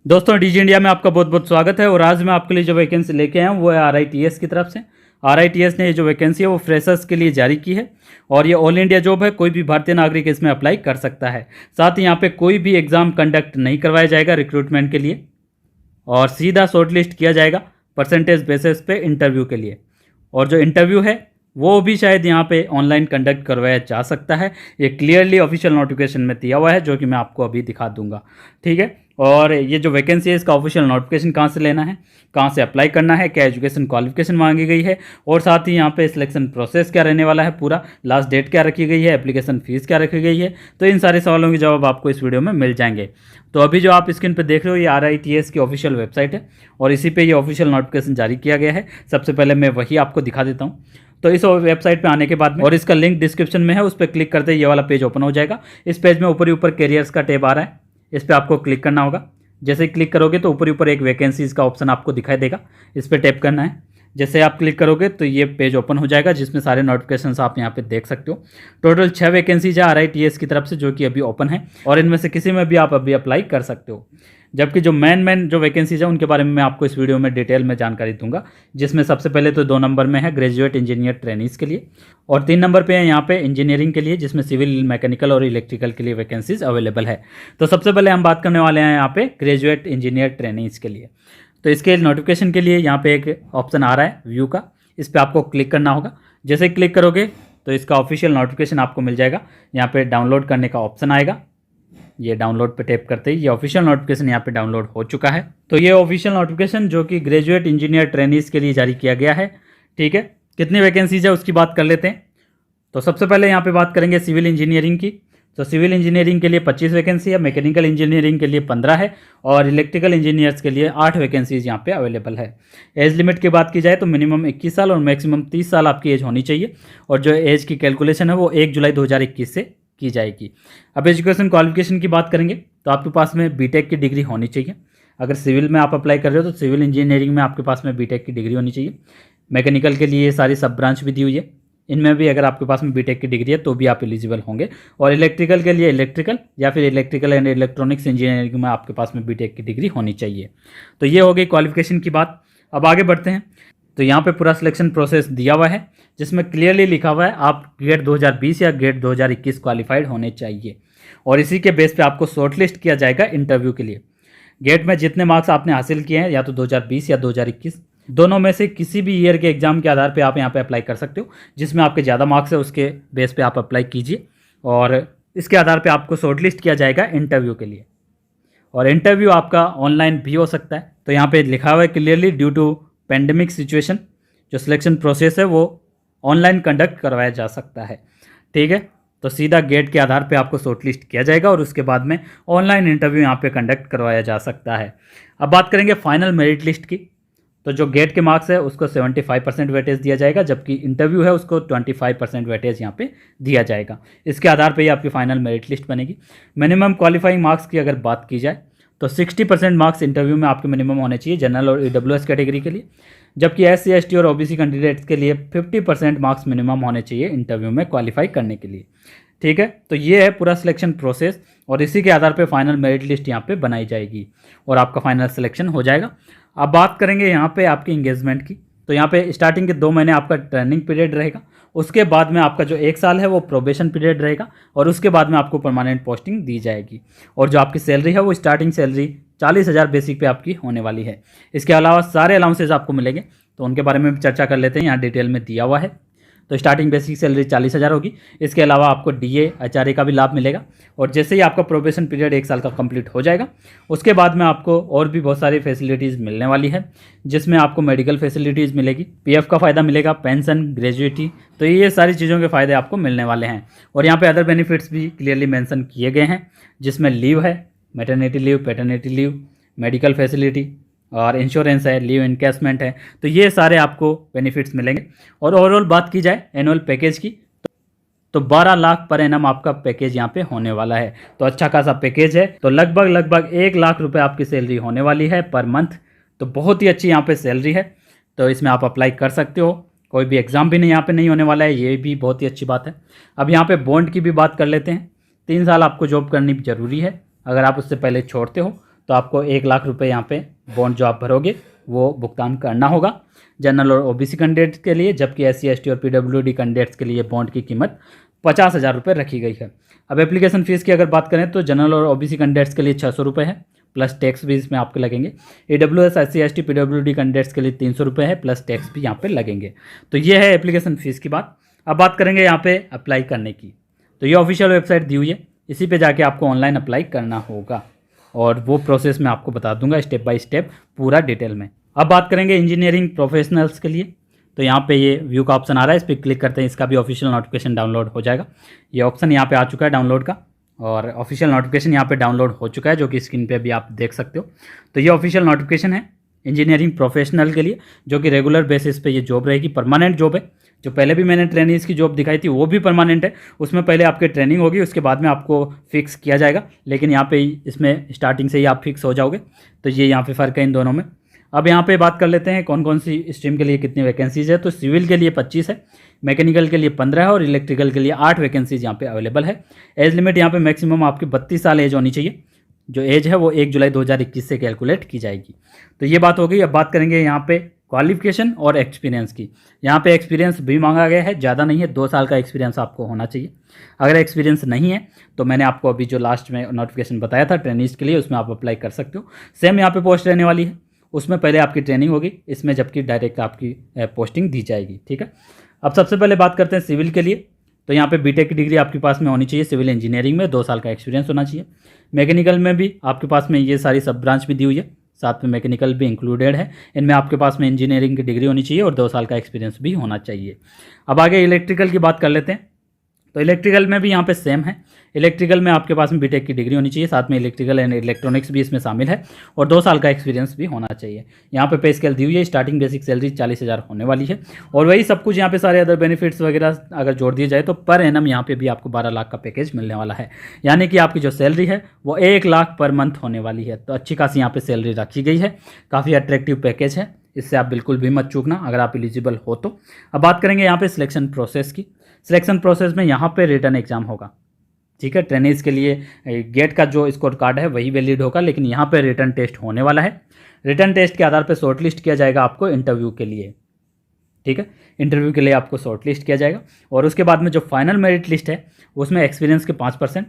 दोस्तों DG India में आपका बहुत बहुत स्वागत है। और आज मैं आपके लिए जो वैकेंसी लेके आया हूँ वो है RITS की तरफ से। RITS ने ये जो वैकेंसी है वो फ्रेशर्स के लिए जारी की है और ये ऑल इंडिया जॉब है। कोई भी भारतीय नागरिक इसमें अप्लाई कर सकता है। साथ ही यहाँ पे कोई भी एग्ज़ाम कंडक्ट नहीं करवाया जाएगा रिक्रूटमेंट के लिए और सीधा शॉर्टलिस्ट किया जाएगा परसेंटेज बेसिस पे इंटरव्यू के लिए। और जो इंटरव्यू है वो भी शायद यहाँ पे ऑनलाइन कंडक्ट करवाया जा सकता है। ये क्लियरली ऑफिशियल नोटिफिकेशन में दिया हुआ है जो कि मैं आपको अभी दिखा दूंगा, ठीक है। और ये जो वैकेंसी है इसका ऑफिशियल नोटिफिकेशन कहाँ से लेना है, कहाँ से अप्लाई करना है, क्या एजुकेशन क्वालिफिकेशन मांगी गई है और साथ ही यहाँ पे सिलेक्शन प्रोसेस क्या रहने वाला है, पूरा लास्ट डेट क्या रखी गई है, एप्लीकेशन फ़ीस क्या रखी गई है, तो इन सारे सवालों के जवाब आपको इस वीडियो में मिल जाएंगे। तो अभी जो आप स्क्रीन पर देख रहे हो ये RITS की ऑफिशियल वेबसाइट है और इसी पे ये ऑफिशियल नोटिफिकेशन जारी किया गया है। सबसे पहले मैं वही आपको दिखा देता हूँ। तो इस वेबसाइट पे आने के बाद में और इसका लिंक डिस्क्रिप्शन में है, उस पर क्लिक करते ही ये वाला पेज ओपन हो जाएगा। इस पेज में ऊपर ही ऊपर कैरियर्स का टैब आ रहा है, इस पर आपको क्लिक करना होगा। जैसे ही क्लिक करोगे तो ऊपर ही ऊपर एक वैकेंसीज़ का ऑप्शन आपको दिखाई देगा, इस पर टैप करना है। जैसे आप क्लिक करोगे तो ये पेज ओपन हो जाएगा जिसमें सारे नोटिफिकेशंस आप यहाँ पे देख सकते हो। टोटल 6 वैकेंसीज है RITS की तरफ से जो कि अभी ओपन है और इनमें से किसी में भी आप अभी अप्लाई कर सकते हो। जबकि जो मेन जो वैकेंसीज है उनके बारे में मैं आपको इस वीडियो में डिटेल में जानकारी दूंगा, जिसमें सबसे पहले तो 2 नंबर में है ग्रेजुएट इंजीनियर ट्रेनीज़ के लिए और 3 नंबर पे है यहाँ पे इंजीनियरिंग के लिए, जिसमें सिविल, मैकेनिकल और इलेक्ट्रिकल के लिए वैकेंसीज अवेलेबल है। तो सबसे पहले हम बात करने वाले हैं यहाँ पे ग्रेजुएट इंजीनियर ट्रेनीज़ के लिए। तो इसके नोटिफिकेशन के लिए यहाँ पे एक ऑप्शन आ रहा है व्यू का, इस पर आपको क्लिक करना होगा। जैसे क्लिक करोगे तो इसका ऑफिशियल नोटिफिकेशन आपको मिल जाएगा। यहाँ पे डाउनलोड करने का ऑप्शन आएगा, ये डाउनलोड पे टैप करते ही ये ऑफिशियल नोटिफिकेशन यहाँ पे डाउनलोड हो चुका है। तो ये ऑफिशियल नोटिफिकेशन जो कि ग्रेजुएट इंजीनियर ट्रेनीज़ के लिए जारी किया गया है, ठीक है। कितनी वैकेंसीज है उसकी बात कर लेते हैं। तो सबसे पहले यहाँ पे बात करेंगे सिविल इंजीनियरिंग की। तो सिविल इंजीनियरिंग के लिए 25 वैकेंसी है, मैकेनिकल इंजीनियरिंग के लिए 15 है और इलेक्ट्रिकल इंजीनियर्स के लिए 8 वैकेंसीज यहाँ पे अवेलेबल है। एज लिमिट की बात की जाए तो मिनिमम 21 साल और मैक्सिमम 30 साल आपकी एज होनी चाहिए और जो एज की कैलकुलेशन है वो 1 जुलाई 2021 से की जाएगी। अब एजुकेशन क्वालिफिकेशन की बात करेंगे तो आपके पास में बीटेक की डिग्री होनी चाहिए। अगर सिविल में आप अप्लाई कर रहे हो तो सिविल इंजीनियरिंग में आपके पास में बीटेक की डिग्री होनी चाहिए। मैकेनिकल के लिए सारी सब ब्रांच भी दी हुई है, इनमें भी अगर आपके पास में बीटेक की डिग्री है तो भी आप एलिजिबल होंगे। और इलेक्ट्रिकल के लिए इलेक्ट्रिकल या फिर इलेक्ट्रिकल एंड इलेक्ट्रॉनिक्स इंजीनियरिंग में आपके पास में बीटेक की डिग्री होनी चाहिए। तो ये हो गई क्वालिफिकेशन की बात। अब आगे बढ़ते हैं। तो यहाँ पे पूरा सिलेक्शन प्रोसेस दिया हुआ है जिसमें क्लियरली लिखा हुआ है आप गेट 2020 या गेट 2021 क्वालिफाइड होने चाहिए और इसी के बेस पे आपको शॉर्टलिस्ट किया जाएगा इंटरव्यू के लिए। गेट में जितने मार्क्स आपने हासिल किए हैं या तो 2020 या 2021 दोनों में से किसी भी ईयर के एग्जाम के आधार पे आप यहाँ पे अप्लाई कर सकते हो। जिसमें आपके ज़्यादा मार्क्स है उसके बेस पे आप अप्लाई कीजिए और इसके आधार पे आपको शॉर्टलिस्ट किया जाएगा इंटरव्यू के लिए। और इंटरव्यू आपका ऑनलाइन भी हो सकता है। तो यहाँ पे लिखा हुआ है clearly due to pandemic situation जो सिलेक्शन प्रोसेस है वो ऑनलाइन कंडक्ट करवाया जा सकता है, ठीक है। तो सीधा गेट के आधार पे आपको शॉर्टलिस्ट किया जाएगा और उसके बाद में ऑनलाइन इंटरव्यू यहाँ पे कंडक्ट करवाया जा सकता है। अब बात करेंगे फाइनल मेरिट लिस्ट की। तो जो गेट के मार्क्स है उसको 75% वेटेज दिया जाएगा, जबकि इंटरव्यू है उसको 25% वेटेज यहाँ पे दिया जाएगा। इसके आधार पे ही आपकी फाइनल मेरिट लिस्ट बनेगी। मिनिमम क्वालिफाइंग मार्क्स की अगर बात की जाए तो 60% मार्क्स इंटरव्यू में आपके मिनिमम होने चाहिए जनरल और EWS कैटेगरी के लिए, जबकि SC ST और OBC कैंडिडेट्स के लिए 50% मार्क्स मिनिमम होने चाहिए इंटरव्यू में क्वालिफाई करने के लिए, ठीक है। तो ये है पूरा सिलेक्शन प्रोसेस और इसी के आधार पे फाइनल मेरिट लिस्ट यहाँ पे बनाई जाएगी और आपका फाइनल सिलेक्शन हो जाएगा। अब बात करेंगे यहाँ पे आपकी इंगेजमेंट की। तो यहाँ पे स्टार्टिंग के 2 महीने आपका ट्रेनिंग पीरियड रहेगा, उसके बाद में आपका जो 1 साल है वो प्रोबेशन पीरियड रहेगा और उसके बाद में आपको परमानेंट पोस्टिंग दी जाएगी। और जो आपकी सैलरी है वो स्टार्टिंग सैलरी 40,000 बेसिक पे आपकी होने वाली है। इसके अलावा सारे अलाउंसेज आपको मिलेंगे तो उनके बारे में भी चर्चा कर लेते हैं, यहाँ डिटेल में दिया हुआ है। तो स्टार्टिंग बेसिक सैलरी 40,000 होगी। इसके अलावा आपको DA HRA का भी लाभ मिलेगा और जैसे ही आपका प्रोबेशन पीरियड 1 साल का कंप्लीट हो जाएगा उसके बाद में आपको और भी बहुत सारी फैसिलिटीज़ मिलने वाली है, जिसमें आपको मेडिकल फैसिलिटीज़ मिलेगी, PF का फ़ायदा मिलेगा, पेंशन, ग्रेजुएटी, तो ये सारी चीज़ों के फ़ायदे आपको मिलने वाले हैं। और यहाँ पर अदर बेनिफिट्स भी क्लियरली मैंसन किए गए हैं, जिसमें लीव है, maternity leave, paternity leave, medical facility और इंश्योरेंस है, लीव इनकैशमेंट है। तो ये सारे आपको बेनिफिट्स मिलेंगे। और ओवरऑल बात की जाए एनुअल पैकेज की तो 12 लाख पर एनम आपका पैकेज यहाँ पे होने वाला है। तो अच्छा खासा पैकेज है। तो लगभग 1 लाख रुपए आपकी सैलरी होने वाली है पर मंथ। तो बहुत ही अच्छी यहाँ पे सैलरी है, तो इसमें आप अप्लाई कर सकते हो। कोई भी एग्ज़ाम भी नहीं यहाँ पे नहीं होने वाला है, ये भी बहुत ही अच्छी बात है। अब यहाँ पे बॉन्ड की भी बात कर लेते हैं। 3 साल आपको जॉब करनी ज़रूरी है। अगर आप उससे पहले छोड़ते हो तो आपको 1 लाख रुपए यहाँ पे बॉन्ड जो आप भरोगे वो भुगतान करना होगा जनरल और ओबीसी कैंडिडेट्स के लिए, जबकि SC ST और PWD कैंडिडेट्स के लिए बॉन्ड की कीमत 50,000 रुपये रखी गई है। अब एप्लीकेशन फ़ीस की अगर बात करें तो जनरल और ओबीसी कैंडिडेट्स के लिए 600 रुपये है, प्लस टैक्स भी इसमें आपके लगेंगे। AWS SC ST PWD candidates के लिए 300 रुपये है, प्लस टैक्स भी यहाँ पे लगेंगे। तो ये है एप्लीकेशन फ़ीस की बात। अब बात करेंगे यहाँ पे अप्लाई करने की। तो ये ऑफिशियल वेबसाइट दी हुई है, इसी पे जाके आपको ऑनलाइन अप्लाई करना होगा और वो प्रोसेस मैं आपको बता दूंगा स्टेप बाय स्टेप पूरा डिटेल में। अब बात करेंगे इंजीनियरिंग प्रोफेशनल्स के लिए। तो यहाँ पे ये व्यू का ऑप्शन आ रहा है, इस पर क्लिक करते हैं, इसका भी ऑफिशियल नोटिफिकेशन डाउनलोड हो जाएगा। ये ऑप्शन यहाँ पे आ चुका है डाउनलोड का और ऑफिशियल नोटिफिकेशन यहाँ पे डाउनलोड हो चुका है, जो कि स्क्रीन पे भी आप देख सकते हो। तो ये ऑफिशियल नोटिफिकेशन है इंजीनियरिंग प्रोफेशनल के लिए, जो कि रेगुलर बेसिस पे ये जॉब रहेगी, परमानेंट जॉब है। जो पहले भी मैंने ट्रेनिंग्स की जॉब दिखाई थी वो भी परमानेंट है, उसमें पहले आपकी ट्रेनिंग होगी, उसके बाद में आपको फिक्स किया जाएगा, लेकिन यहाँ पे इसमें स्टार्टिंग से ही आप फिक्स हो जाओगे। तो ये यहाँ पे फ़र्क है इन दोनों में। अब यहाँ पे बात कर लेते हैं कौन कौन सी स्ट्रीम के लिए कितनी वैकेंसीज है। तो सिविल के लिए 25 है, मैकेनिकल के लिए 15 है और इलेक्ट्रिकल के लिए 8 वैकेंसीज यहाँ पे अवेलेबल है। एज लिमिट यहाँ पे मैक्सिमम आपकी 32 साल एज होनी चाहिए, जो एज है वो 1 जुलाई 2021 से कैलकुलेट की जाएगी। तो ये बात हो गई। अब बात करेंगे यहाँ पे क्वालिफिकेशन और एक्सपीरियंस की। यहाँ पे एक्सपीरियंस भी मांगा गया है, ज़्यादा नहीं है, 2 साल का एक्सपीरियंस आपको होना चाहिए। अगर एक्सपीरियंस नहीं है तो मैंने आपको अभी जो लास्ट में नोटिफिकेशन बताया था ट्रेनिंग्स के लिए, उसमें आप अप्लाई कर सकते हो। सेम यहाँ पे पोस्ट रहने वाली है, उसमें पहले आपकी ट्रेनिंग होगी, इसमें जबकि डायरेक्ट आपकी पोस्टिंग दी जाएगी। ठीक है, अब सबसे पहले बात करते हैं सिविल के लिए। तो यहाँ पे बीटेक की डिग्री आपके पास में होनी चाहिए, सिविल इंजीनियरिंग में 2 साल का एक्सपीरियंस होना चाहिए। मैकेनिकल में भी आपके पास में ये सारी सब ब्रांच भी दी हुई है, साथ में मैकेनिकल भी इंक्लूडेड है। इनमें आपके पास में इंजीनियरिंग की डिग्री होनी चाहिए और 2 साल का एक्सपीरियंस भी होना चाहिए। अब आगे इलेक्ट्रिकल की बात कर लेते हैं। तो इलेक्ट्रिकल में भी यहाँ पे सेम है, इलेक्ट्रिकल में आपके पास में बीटेक की डिग्री होनी चाहिए, साथ में इलेक्ट्रिकल एंड इलेक्ट्रॉनिक्स भी इसमें शामिल है और 2 साल का एक्सपीरियंस भी होना चाहिए। यहाँ पे पे स्केल दी हुई है, स्टार्टिंग बेसिक सैलरी 40,000 होने वाली है और वही सब कुछ यहाँ पे सारे अदर बेनिफिट्स वगैरह अगर जोड़ दिए जाए तो पर एनम यहाँ पे भी आपको 12 लाख का पैकेज मिलने वाला है। यानी कि आपकी जो सैलरी है वो 1 लाख पर मंथ होने वाली है। तो अच्छी खासी यहाँ पे सैलरी रखी गई है, काफ़ी अट्रैक्टिव पैकेज है, इससे आप बिल्कुल भी मत चूकना अगर आप एलिजिबल हो तो। अब बात करेंगे यहाँ पे सिलेक्शन प्रोसेस की। सिलेक्शन प्रोसेस में यहाँ पे रिटर्न एग्जाम होगा। ठीक है, ट्रेनिंग्स के लिए गेट का जो स्कोर कार्ड है वही वैलिड होगा, लेकिन यहाँ पे रिटर्न टेस्ट होने वाला है। रिटर्न टेस्ट के आधार पर शॉर्टलिस्ट किया जाएगा आपको इंटरव्यू के लिए। ठीक है, इंटरव्यू के लिए आपको शॉर्टलिस्ट किया जाएगा और उसके बाद में जो फाइनल मेरिट लिस्ट है उसमें एक्सपीरियंस के 5%,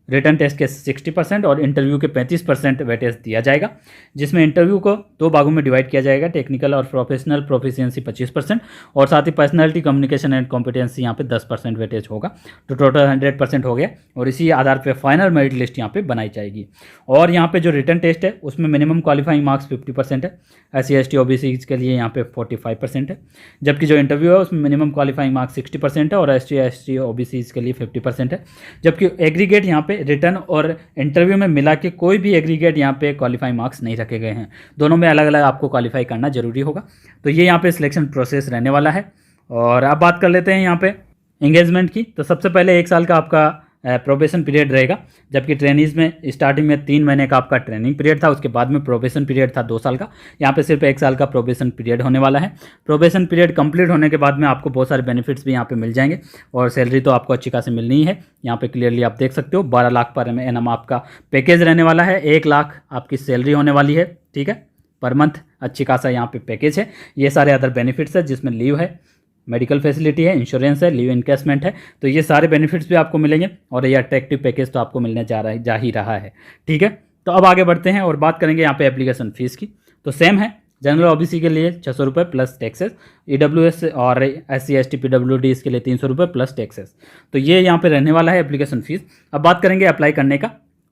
रिटर्न टेस्ट के 60% और इंटरव्यू के 35% वेटेज दिया जाएगा, जिसमें इंटरव्यू को 2 भागों में डिवाइड किया जाएगा, टेक्निकल और प्रोफेशनल प्रोफिशिएंसी 25% और साथ ही पर्सनालिटी कम्युनिकेशन एंड कॉम्पिटेंसी यहाँ पे 10% वेटेज होगा। तो टोटल 100% हो गया और इसी आधार पे फाइनल मेरिट लिस्ट यहाँ पे बनाई जाएगी। और यहाँ पे जो रिटर्न टेस्ट है उसमें मिनिमम क्वालिफाइंग मार्क्स 50% है, SC ST OBC के लिए यहाँ पे 45% है, जबकि जो इंटरव्यू है उसमें मिनिमम क्वालिफाइंग मार्क्स 60% है और SC ST OBC के लिए 50% है, जबकि एग्रीगेट यहाँ पे रिटर्न और इंटरव्यू में मिला के कोई भी एग्रीगेट यहाँ पे क्वालिफाइंग मार्क्स नहीं रखे गए हैं, दोनों में अलग अलग आपको क्वालिफाई करना जरूरी होगा। तो ये यहाँ पे सिलेक्शन प्रोसेस रहने वाला है। और अब बात कर लेते हैं यहाँ पे एंगेजमेंट की। तो सबसे पहले 1 साल का आपका प्रोबेशन पीरियड रहेगा, जबकि ट्रेनिंग्स में स्टार्टिंग में 3 महीने का आपका ट्रेनिंग पीरियड था, उसके बाद में प्रोबेशन पीरियड था 2 साल का। यहाँ पे सिर्फ 1 साल का प्रोबेशन पीरियड होने वाला है। प्रोबेशन पीरियड कंप्लीट होने के बाद में आपको बहुत सारे बेनिफिट्स भी यहाँ पे मिल जाएंगे और सैलरी तो आपको अच्छी खासी मिलनी ही है। यहाँ पे क्लियरली आप देख सकते हो 12 लाख पर एनम आपका पैकेज रहने वाला है, 1 लाख आपकी सैलरी होने वाली है। ठीक है, पर मंथ अच्छी खासा यहाँ पे पैकेज है। ये सारे अदर बेनिफिट्स है जिसमें लीव है, मेडिकल फैसिलिटी है, इंश्योरेंस है, लीव इनकेसमेंट है। तो ये सारे बेनिफिट्स भी आपको मिलेंगे और ये अट्रैक्टिव पैकेज तो आपको मिलने जा ही रहा है। ठीक है, तो अब आगे बढ़ते हैं और बात करेंगे यहाँ पे एप्लीकेशन फ़ीस की। तो सेम है, जनरल OBC के लिए 600 रुपये प्लस टैक्सेस, EWS और SC ST PWD इसके लिए 300 रुपये प्लस टैक्सेस। तो ये यहाँ पे रहने वाला है एप्लीकेशन फ़ीस। अब बात करेंगे अप्लाई करने का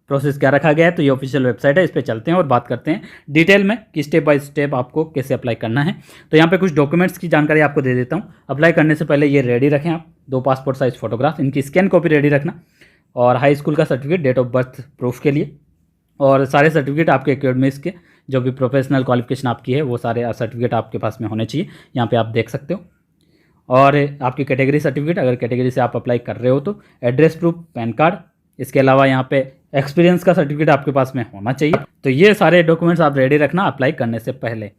प्रोसेस क्या रखा गया है। तो ये ऑफिशियल वेबसाइट है, इस पर चलते हैं और बात करते हैं डिटेल में कि स्टेप बाय स्टेप आपको कैसे अप्लाई करना है। तो यहाँ पे कुछ डॉक्यूमेंट्स की जानकारी आपको दे देता हूँ। अप्लाई करने से पहले ये रेडी रखें आप, 2 पासपोर्ट साइज़ फोटोग्राफ, इनकी स्कैन कॉपी रेडी रखना और हाई स्कूल का certificate date of birth proof के लिए, और सारे सर्टिफिकेट आपके एकेडमिक्स के जो भी प्रोफेशनल क्वालिफिकेशन आपकी है वो सारे सर्टिफिकेट आपके पास में होने चाहिए। यहाँ पे आप देख सकते हो। और आपकी कैटेगरी सर्टिफिकेट, अगर कैटेगरी से आप अप्लाई कर रहे हो तो एड्रेस प्रूफ, पैन कार्ड, इसके अलावा यहाँ पे एक्सपीरियंस का सर्टिफिकेट आपके पास में होना चाहिए। तो ये सारे डॉक्यूमेंट्स आप रेडी रखना अप्लाई करने से पहले।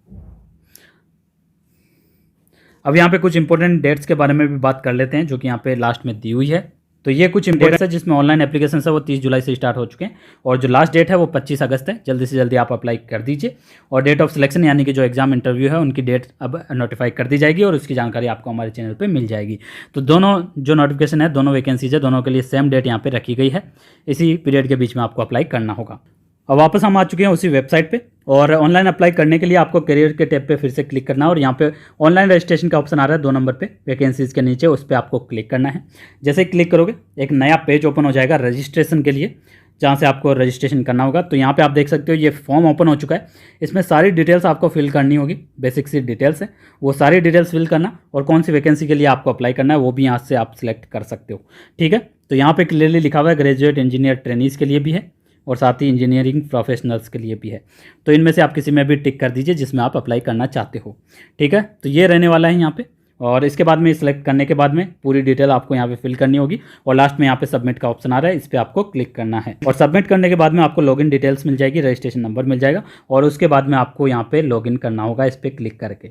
अब यहाँ पे कुछ इंपॉर्टेंट डेट्स के बारे में भी बात कर लेते हैं जो कि यहाँ पे लास्ट में दी हुई है। तो तो ये कुछ डेट्स है जिसमें ऑनलाइन एप्लीकेशन है वो 30 जुलाई से स्टार्ट हो चुके हैं और जो लास्ट डेट है वो 25 अगस्त है। जल्दी से जल्दी आप अप्लाई कर दीजिए और डेट ऑफ सिलेक्शन यानी कि जो एग्जाम इंटरव्यू है उनकी डेट अब नोटिफाई कर दी जाएगी और उसकी जानकारी आपको हमारे चैनल पर मिल जाएगी। तो दोनों जो नोटिफिकेशन है, दोनों वैकेंसीज है, दोनों के लिए सेम डेट यहाँ पर रखी गई है। इसी पीरियड के बीच में आपको अप्लाई करना होगा। अब वापस हम आ चुके हैं उसी वेबसाइट पे और ऑनलाइन अप्लाई करने के लिए आपको करियर के टैब पे फिर से क्लिक करना है और यहाँ पे ऑनलाइन रजिस्ट्रेशन का ऑप्शन आ रहा है 2 नंबर पे वैकेंसीज के नीचे, उस पर आपको क्लिक करना है। जैसे ही क्लिक करोगे एक नया पेज ओपन हो जाएगा रजिस्ट्रेशन के लिए, जहाँ से आपको रजिस्ट्रेशन करना होगा। तो यहाँ पे आप देख सकते हो ये फॉर्म ओपन हो चुका है। इसमें सारी डिटेल्स आपको फिल करनी होगी, बेसिक सी डिटेल्स है, वो सारी डिटेल्स फिल करना और कौन सी वैकेंसी के लिए आपको अप्लाई करना है वो भी यहाँ से आप सिलेक्ट कर सकते हो। ठीक है, तो यहाँ पे क्लियरली लिखा हुआ है ग्रेजुएट इंजीनियर ट्रेनीज के लिए भी है और साथ ही इंजीनियरिंग प्रोफेशनल्स के लिए भी है। तो इनमें से आप किसी में भी टिक कर दीजिए जिसमें आप अप्लाई करना चाहते हो। ठीक है, तो ये रहने वाला है यहाँ पे और इसके बाद में सिलेक्ट करने के बाद में पूरी डिटेल आपको यहाँ पे फिल करनी होगी और लास्ट में यहाँ पे सबमिट का ऑप्शन आ रहा है, इस पर आपको क्लिक करना है और सबमिट करने के बाद में आपको लॉगिन डिटेल्स मिल जाएगी, रजिस्ट्रेशन नंबर मिल जाएगा और उसके बाद में आपको यहाँ पे लॉगिन करना होगा। इस पर क्लिक करके,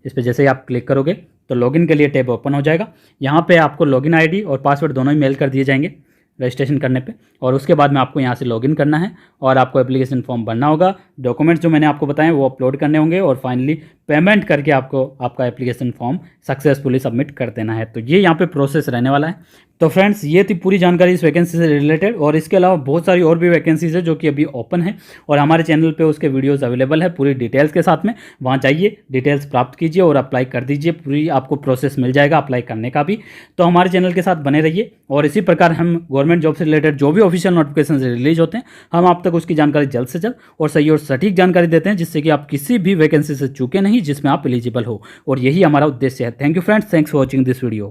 इस पर जैसे ही आप क्लिक करोगे तो लॉगिन के लिए टैब ओपन हो जाएगा। यहाँ पे आपको लॉगिन आईडी और पासवर्ड दोनों ही मेल कर दिए जाएंगे रजिस्ट्रेशन करने पे और उसके बाद में आपको यहाँ से लॉगिन करना है और आपको एप्लीकेशन फॉर्म भरना होगा, डॉक्यूमेंट्स जो मैंने आपको बताए वो अपलोड करने होंगे और फाइनली पेमेंट करके आपको आपका एप्लीकेशन फॉर्म सक्सेसफुली सबमिट कर देना है। तो ये यहाँ पे प्रोसेस रहने वाला है। तो फ्रेंड्स ये थी पूरी जानकारी इस वैकेंसी से रिलेटेड और इसके अलावा बहुत सारी और भी वैकेंसीज है जो कि अभी ओपन है और हमारे चैनल पे उसके वीडियोस अवेलेबल है पूरी डिटेल्स के साथ में। वहाँ जाइए, डिटेल्स प्राप्त कीजिए और अप्लाई कर दीजिए, पूरी आपको प्रोसेस मिल जाएगा अप्लाई करने का भी। तो हमारे चैनल के साथ बने रहिए और इसी प्रकार हम गवर्नमेंट जॉब से रिलेटेड जो भी ऑफिशियल नोटिफिकेशन रिलीज होते हैं हम आप तक उसकी जानकारी जल्द से जल्द और सही और सटीक जानकारी देते हैं जिससे कि आप किसी भी वैकेंसी से चूके नहीं जिसमें आप एलिजिबल हो और यही हमारा उद्देश्य है। Thank you friends, thanks for watching this video.